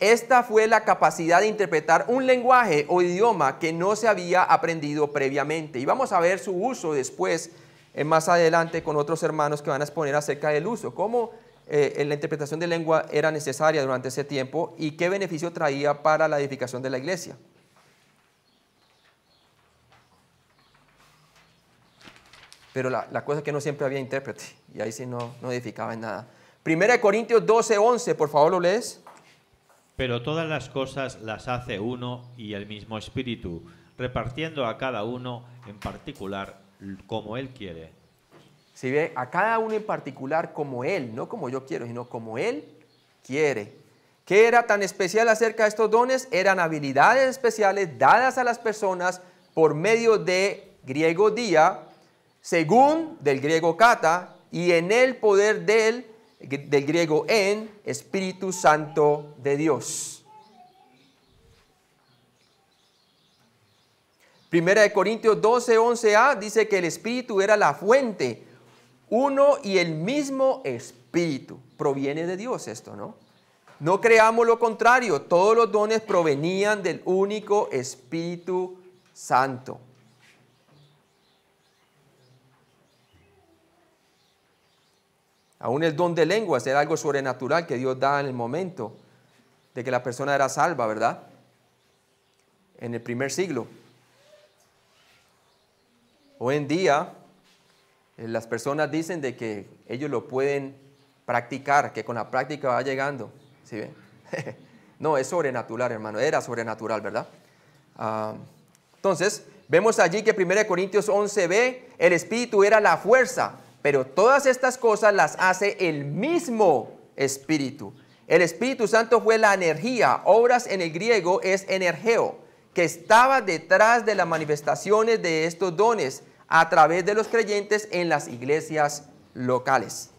Esta fue la capacidad de interpretar un lenguaje o idioma que no se había aprendido previamente. Y vamos a ver su uso después, más adelante, con otros hermanos que van a exponer acerca del uso. Cómo la interpretación de lengua era necesaria durante ese tiempo y qué beneficio traía para la edificación de la iglesia. Pero la cosa es que no siempre había intérprete, y ahí sí no edificaba en nada. 1 Corintios 12:11, por favor, ¿lo lees? Pero todas las cosas las hace uno y el mismo Espíritu, repartiendo a cada uno en particular como Él quiere. Si ve, a cada uno en particular como Él, no como yo quiero, sino como Él quiere. ¿Qué era tan especial acerca de estos dones? Eran habilidades especiales dadas a las personas por medio de griego dia, según del griego kata, y en el poder del griego en, Espíritu Santo de Dios. 1 Corintios 12:11a dice que el Espíritu era la fuente, uno y el mismo Espíritu. Proviene de Dios esto, ¿no? No creamos lo contrario, todos los dones provenían del único Espíritu Santo. Aún el don de lenguas era algo sobrenatural que Dios da en el momento de que la persona era salva, ¿verdad? En el primer siglo. Hoy en día, las personas dicen de que ellos lo pueden practicar, que con la práctica va llegando. ¿Sí ven? No, es sobrenatural, hermano. Era sobrenatural, ¿verdad? Entonces, vemos allí que 1 Corintios 11b, el Espíritu era la fuerza. Pero todas estas cosas las hace el mismo Espíritu. El Espíritu Santo fue la energía. Obras en el griego es energeo, que estaba detrás de las manifestaciones de estos dones a través de los creyentes en las iglesias locales.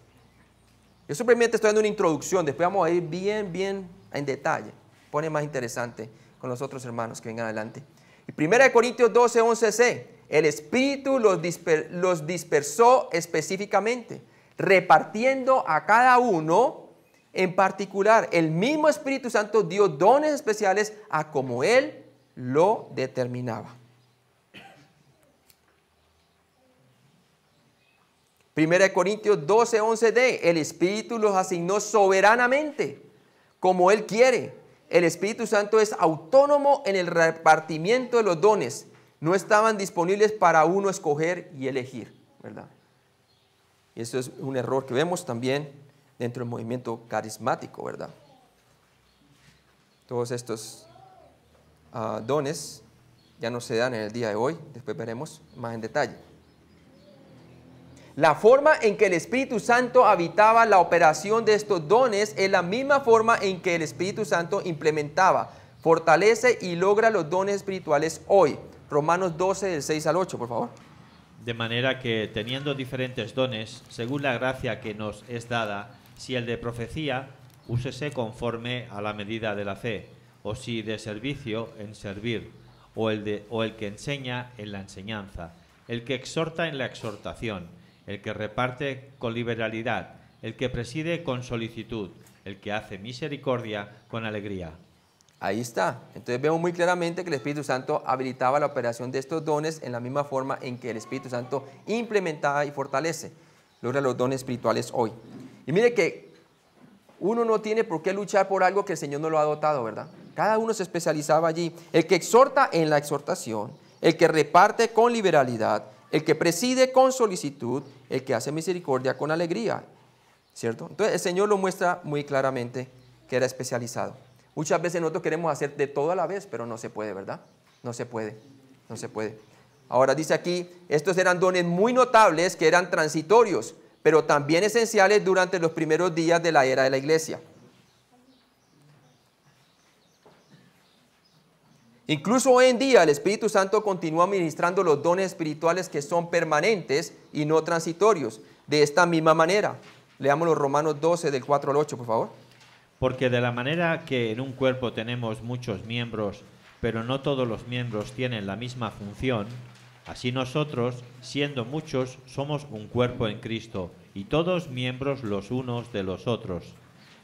Yo simplemente estoy dando una introducción, después vamos a ir bien en detalle. Pone más interesante con los otros hermanos que vengan adelante. Y 1 Corintios 12, 11c, el Espíritu los dispersó específicamente, repartiendo a cada uno en particular. El mismo Espíritu Santo dio dones especiales a como Él lo determinaba. 1 Corintios 12, 11d, el Espíritu los asignó soberanamente, como Él quiere. El Espíritu Santo es autónomo en el repartimiento de los dones. No estaban disponibles para uno escoger y elegir, ¿verdad? Y eso es un error que vemos también dentro del movimiento carismático, ¿verdad? Todos estos dones ya no se dan en el día de hoy, después veremos más en detalle. La forma en que el Espíritu Santo habitaba la operación de estos dones es la misma forma en que el Espíritu Santo implementaba, fortalece y logra los dones espirituales hoy. Romanos 12, del 6 al 8, por favor. De manera que, teniendo diferentes dones, según la gracia que nos es dada, si el de profecía, úsese conforme a la medida de la fe, o si de servicio, en servir, o el que enseña, en la enseñanza, el que exhorta, en la exhortación, el que reparte con liberalidad, el que preside con solicitud, el que hace misericordia con alegría. Ahí está. Entonces vemos muy claramente que el Espíritu Santo habilitaba la operación de estos dones en la misma forma en que el Espíritu Santo implementaba y fortalece, logra los dones espirituales hoy. Y mire que uno no tiene por qué luchar por algo que el Señor no lo ha dotado, ¿verdad? Cada uno se especializaba allí. El que exhorta, en la exhortación, el que reparte con liberalidad, el que preside con solicitud, el que hace misericordia con alegría, ¿cierto? Entonces el Señor lo muestra muy claramente que era especializado. Muchas veces nosotros queremos hacer de todo a la vez, pero no se puede, ¿verdad? No se puede. Ahora dice aquí, estos eran dones muy notables que eran transitorios, pero también esenciales durante los primeros días de la era de la iglesia. Incluso hoy en día el Espíritu Santo continúa ministrando los dones espirituales que son permanentes y no transitorios, de esta misma manera. Leamos los Romanos 12, del 4 al 8, por favor. Porque de la manera que en un cuerpo tenemos muchos miembros, pero no todos los miembros tienen la misma función, así nosotros, siendo muchos, somos un cuerpo en Cristo, y todos miembros los unos de los otros.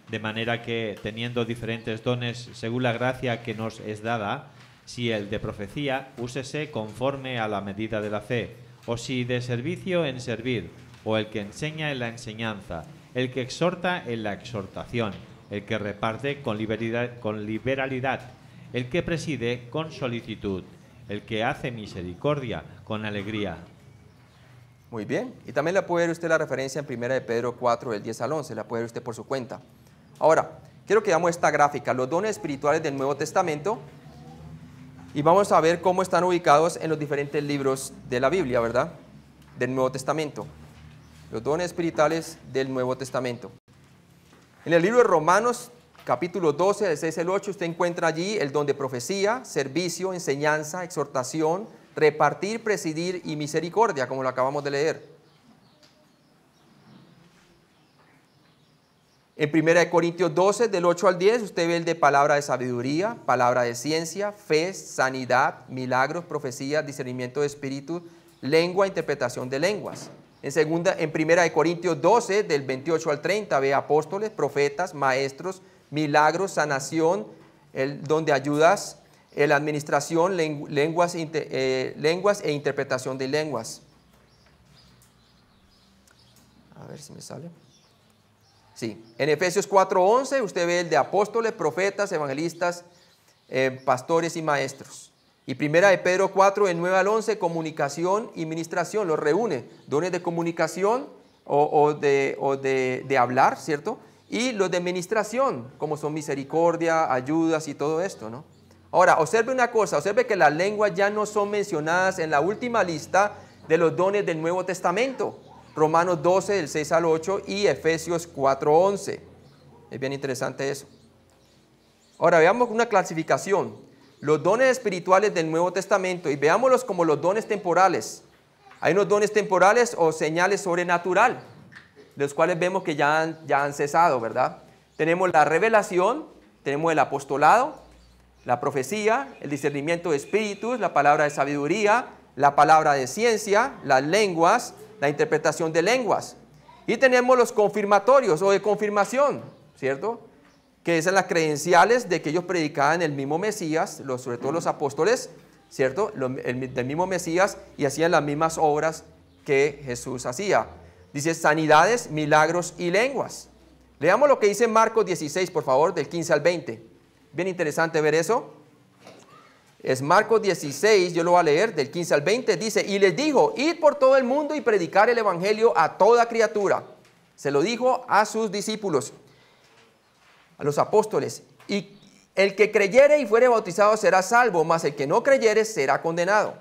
De manera que, teniendo diferentes dones según la gracia que nos es dada, si el de profecía, úsese conforme a la medida de la fe, o si de servicio, en servir, o el que enseña, en la enseñanza, el que exhorta, en la exhortación, el que reparte con liberalidad, el que preside con solicitud, el que hace misericordia con alegría. Muy bien, y también la puede ver usted la referencia en 1 de Pedro 4, del 10 al 11, la puede ver usted por su cuenta. Ahora, quiero que veamos esta gráfica, los dones espirituales del Nuevo Testamento, y vamos a ver cómo están ubicados en los diferentes libros de la Biblia, ¿verdad? Del Nuevo Testamento. Los dones espirituales del Nuevo Testamento. En el libro de Romanos, capítulo 12, del 6 al 8, usted encuentra allí el don de profecía, servicio, enseñanza, exhortación, repartir, presidir y misericordia, como lo acabamos de leer. En 1 Corintios 12, del 8 al 10, usted ve el de palabra de sabiduría, palabra de ciencia, fe, sanidad, milagros, profecía, discernimiento de espíritu, lengua, interpretación de lenguas. En 1 Corintios 12, del 28 al 30, ve apóstoles, profetas, maestros, milagros, sanación, el don de ayudas, la administración, lenguas e interpretación de lenguas. A ver si me sale. Sí, en Efesios 4:11 usted ve el de apóstoles, profetas, evangelistas, pastores y maestros. Y 1 de Pedro 4, del 9 al 11, comunicación y ministración, los reúne. Dones de comunicación o de hablar, ¿cierto? Y los de ministración, como son misericordia, ayudas y todo esto, ¿no? Ahora, observe una cosa, observe que las lenguas ya no son mencionadas en la última lista de los dones del Nuevo Testamento. Romanos 12, del 6 al 8 y Efesios 4:11. Es bien interesante eso. Ahora veamos una clasificación. los dones espirituales del Nuevo Testamento y veámoslos como los dones temporales. Hay unos dones temporales o señales sobrenaturales, de los cuales vemos que ya han cesado, ¿verdad? Tenemos la revelación, tenemos el apostolado, la profecía, el discernimiento de espíritus, la palabra de sabiduría, la palabra de ciencia, las lenguas, la interpretación de lenguas. Y tenemos los confirmatorios o de confirmación, ¿cierto? Que son las credenciales de que ellos predicaban el mismo Mesías, sobre todo los apóstoles, ¿cierto? Del mismo Mesías, y hacían las mismas obras que Jesús hacía. Dice sanidades, milagros y lenguas. Leamos lo que dice Marcos 16, por favor, del 15 al 20. Bien interesante ver eso. Es Marcos 16, yo lo voy a leer, del 15 al 20. Dice, y les dijo, id por todo el mundo y predicar el evangelio a toda criatura. Se lo dijo a sus discípulos, a los apóstoles. Y el que creyere y fuere bautizado será salvo, mas el que no creyere será condenado.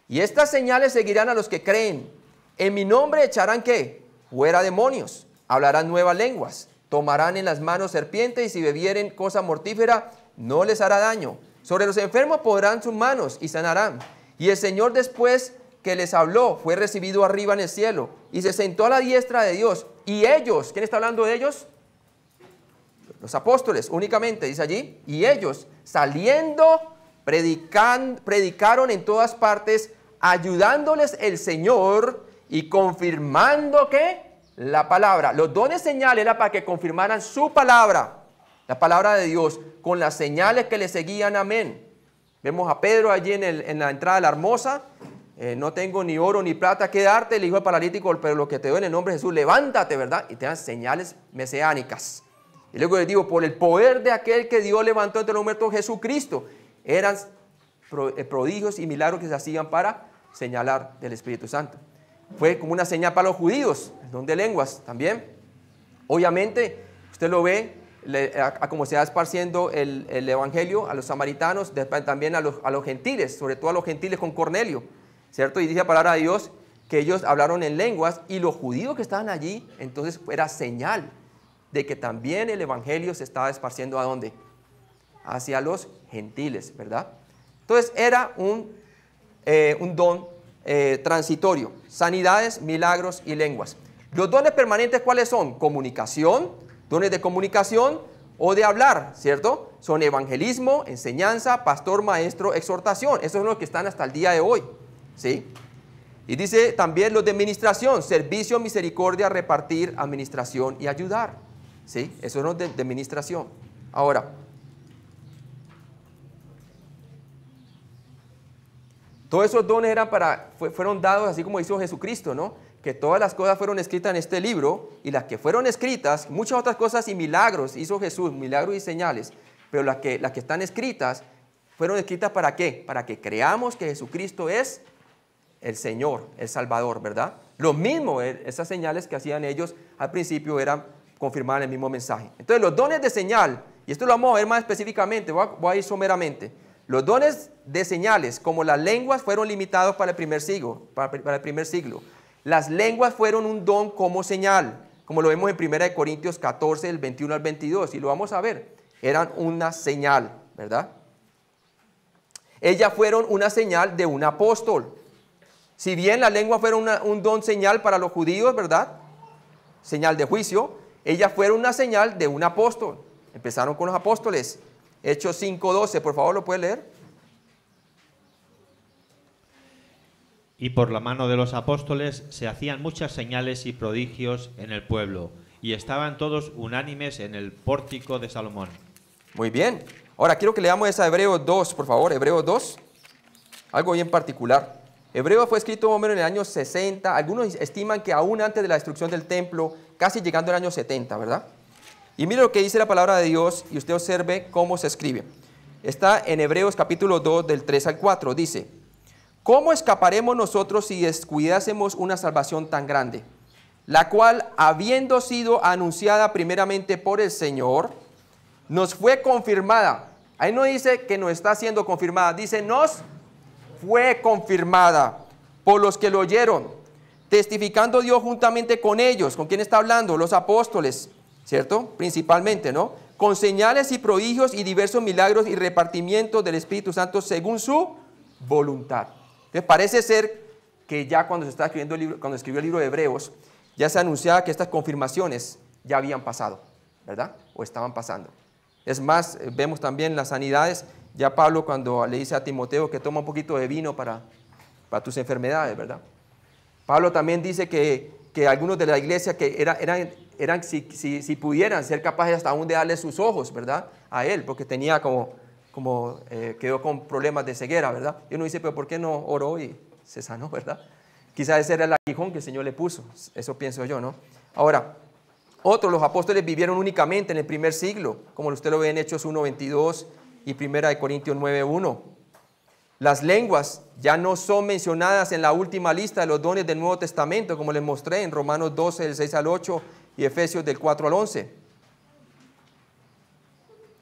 Y estas señales seguirán a los que creen. En mi nombre echarán, ¿qué? Fuera demonios. Hablarán nuevas lenguas. Tomarán en las manos serpientes y si bebieren cosa mortífera no les hará daño. Sobre los enfermos pondrán sus manos y sanarán. Y el Señor después que les habló fue recibido arriba en el cielo y se sentó a la diestra de Dios. Y ellos, ¿quién está hablando de ellos? Los apóstoles únicamente, dice allí. Y ellos saliendo predicaron en todas partes, ayudándoles el Señor y confirmando que la palabra. Los dones señales era para que confirmaran su palabra, la palabra de Dios, con las señales que le seguían. Amén. Vemos a Pedro allí en la entrada de la hermosa. No tengo ni oro ni plata que darte, le dijo al paralítico, pero lo que te doy en el nombre de Jesús, levántate, ¿verdad? Y te dan señales mesiánicas. Y luego les digo, por el poder de aquel que Dios levantó entre los muertos, Jesucristo, eran prodigios y milagros que se hacían para señalar del Espíritu Santo. Fue como una señal para los judíos, el don de lenguas también. Obviamente, usted lo ve, a como se va esparciendo el evangelio a los samaritanos, también a los gentiles, sobre todo a los gentiles con Cornelio, ¿cierto? Y dice la palabra de Dios que ellos hablaron en lenguas y los judíos que estaban allí, entonces era señal de que también el evangelio se estaba esparciendo ¿a dónde? Hacia los gentiles, ¿verdad? Entonces era un don transitorio, sanidades, milagros y lenguas. Los dones permanentes, ¿cuáles son? Comunicación, dones de comunicación o de hablar, ¿cierto? Son evangelismo, enseñanza, pastor, maestro, exhortación. Esos son los que están hasta el día de hoy, ¿sí? Y dice también los de administración, servicio, misericordia, repartir, administración y ayudar, ¿sí? Esos son los de administración. Ahora, todos esos dones fueron dados así como hizo Jesucristo, ¿no? Que todas las cosas fueron escritas en este libro y las que fueron escritas, muchas otras cosas y milagros hizo Jesús, milagros y señales, pero las que están escritas, fueron escritas ¿para qué? Para que creamos que Jesucristo es el Señor, el Salvador, ¿verdad? Lo mismo, esas señales que hacían ellos al principio eran confirmar el mismo mensaje. Entonces los dones de señal, y esto lo vamos a ver más específicamente, voy a ir someramente. Los dones de señales, como las lenguas, fueron limitados para el primer siglo. Las lenguas fueron un don como señal, como lo vemos en 1 Corintios 14, del 21 al 22, y lo vamos a ver. Eran una señal, ¿verdad? Ellas fueron una señal de un apóstol. Si bien las lenguas fueron un don señal para los judíos, ¿verdad? Señal de juicio, ellas fueron una señal de un apóstol. Empezaron con los apóstoles. Hechos 5:12, por favor, ¿lo puede leer? Y por la mano de los apóstoles se hacían muchas señales y prodigios en el pueblo, y estaban todos unánimes en el pórtico de Salomón. Muy bien. Ahora quiero que leamos esa Hebreos 2, por favor, Hebreos 2. Algo bien particular. Hebreos fue escrito más o menos en el año 60. Algunos estiman que aún antes de la destrucción del templo, casi llegando al año 70, ¿verdad? Y mire lo que dice la palabra de Dios y usted observe cómo se escribe. Está en Hebreos capítulo 2 del 3 al 4. Dice, ¿cómo escaparemos nosotros si descuidásemos una salvación tan grande? La cual, habiendo sido anunciada primeramente por el Señor, nos fue confirmada. Ahí no dice que nos está siendo confirmada, dice nos fue confirmada por los que lo oyeron, testificando Dios juntamente con ellos. ¿Con quién está hablando? Los apóstoles, ¿cierto? Principalmente, ¿no? con señales y prodigios y diversos milagros y repartimientos del Espíritu Santo según su voluntad. Entonces parece ser que ya cuando se está escribiendo el libro, cuando escribió el libro de Hebreos, ya se anunciaba que estas confirmaciones ya habían pasado, ¿verdad? O estaban pasando. Es más, vemos también las sanidades. Ya Pablo cuando le dice a Timoteo que toma un poquito de vino para tus enfermedades, ¿verdad? Pablo también dice que algunos de la iglesia que eran si pudieran ser capaces hasta aún de darle sus ojos, ¿verdad? A él, porque tenía quedó con problemas de ceguera, ¿verdad? Y uno dice, pero ¿por qué no oró y se sanó, ¿verdad? Quizás ese era el aguijón que el Señor le puso, eso pienso yo, ¿no? Ahora, los apóstoles vivieron únicamente en el primer siglo, como usted lo ve en Hechos 1:22 y 1 Corintios 9:1. Las lenguas ya no son mencionadas en la última lista de los dones del Nuevo Testamento, como les mostré en Romanos 12, del 6 al 8 y Efesios del 4 al 11.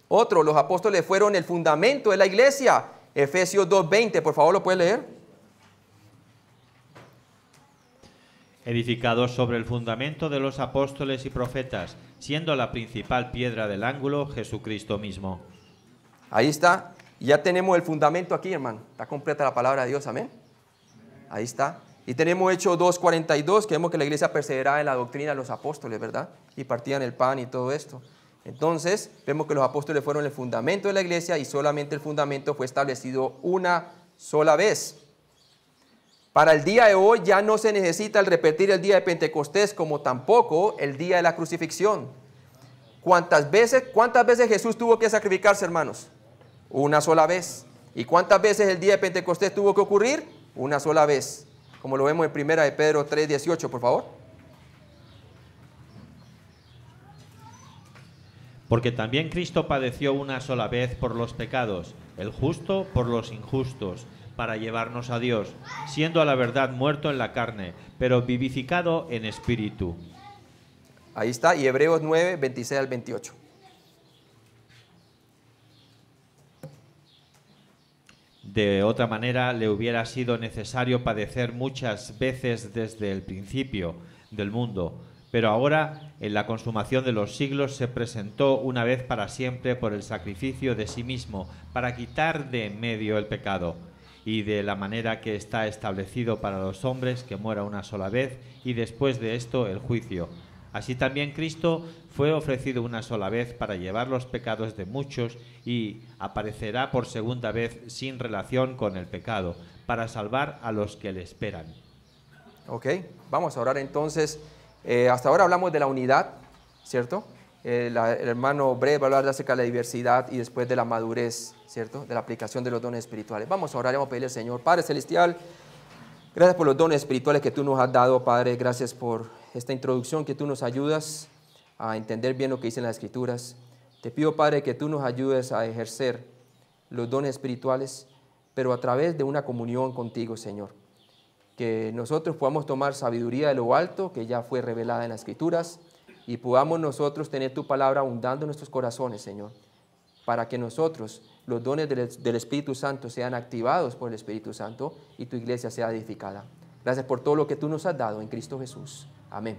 Los apóstoles fueron el fundamento de la iglesia. Efesios 2:20, por favor, ¿lo puede leer? Edificados sobre el fundamento de los apóstoles y profetas, siendo la principal piedra del ángulo Jesucristo mismo. Ahí está. Ya tenemos el fundamento aquí, hermano. Está completa la palabra de Dios, amén. Ahí está. Y tenemos Hechos 2:42, que vemos que la iglesia perseveraba en la doctrina de los apóstoles, ¿verdad? Y partían el pan y todo esto. Entonces, vemos que los apóstoles fueron el fundamento de la iglesia y solamente el fundamento fue establecido una sola vez. Para el día de hoy ya no se necesita el repetir el día de Pentecostés como tampoco el día de la crucifixión. ¿Cuántas veces Jesús tuvo que sacrificarse, hermanos? Una sola vez. ¿Y cuántas veces el día de Pentecostés tuvo que ocurrir? Una sola vez. Como lo vemos en 1 de Pedro 3:18, por favor. Porque también Cristo padeció una sola vez por los pecados, el justo por los injustos, para llevarnos a Dios, siendo a la verdad muerto en la carne, pero vivificado en espíritu. Ahí está, y Hebreos 9:26 al 28. De otra manera, le hubiera sido necesario padecer muchas veces desde el principio del mundo, pero ahora, en la consumación de los siglos, se presentó una vez para siempre por el sacrificio de sí mismo, para quitar de en medio el pecado, y de la manera que está establecido para los hombres, que muera una sola vez, y después de esto el juicio. Así también Cristo fue ofrecido una sola vez para llevar los pecados de muchos y aparecerá por segunda vez sin relación con el pecado, para salvar a los que le esperan. Ok, vamos a orar entonces. Hasta ahora hablamos de la unidad, ¿cierto? El hermano Brett va a hablar acerca de la diversidad y después de la madurez, ¿cierto? De la aplicación de los dones espirituales. Vamos a orar y vamos a pedirle al Señor. Padre Celestial, gracias por los dones espirituales que tú nos has dado, Padre. Gracias por esta introducción que tú nos ayudas a entender bien lo que dicen las Escrituras. Te pido, Padre, que tú nos ayudes a ejercer los dones espirituales, pero a través de una comunión contigo, Señor. Que nosotros podamos tomar sabiduría de lo alto, que ya fue revelada en las Escrituras, y podamos nosotros tener tu palabra abundando en nuestros corazones, Señor, para que nosotros, los dones del Espíritu Santo, sean activados por el Espíritu Santo y tu iglesia sea edificada. Gracias por todo lo que tú nos has dado en Cristo Jesús. Amén.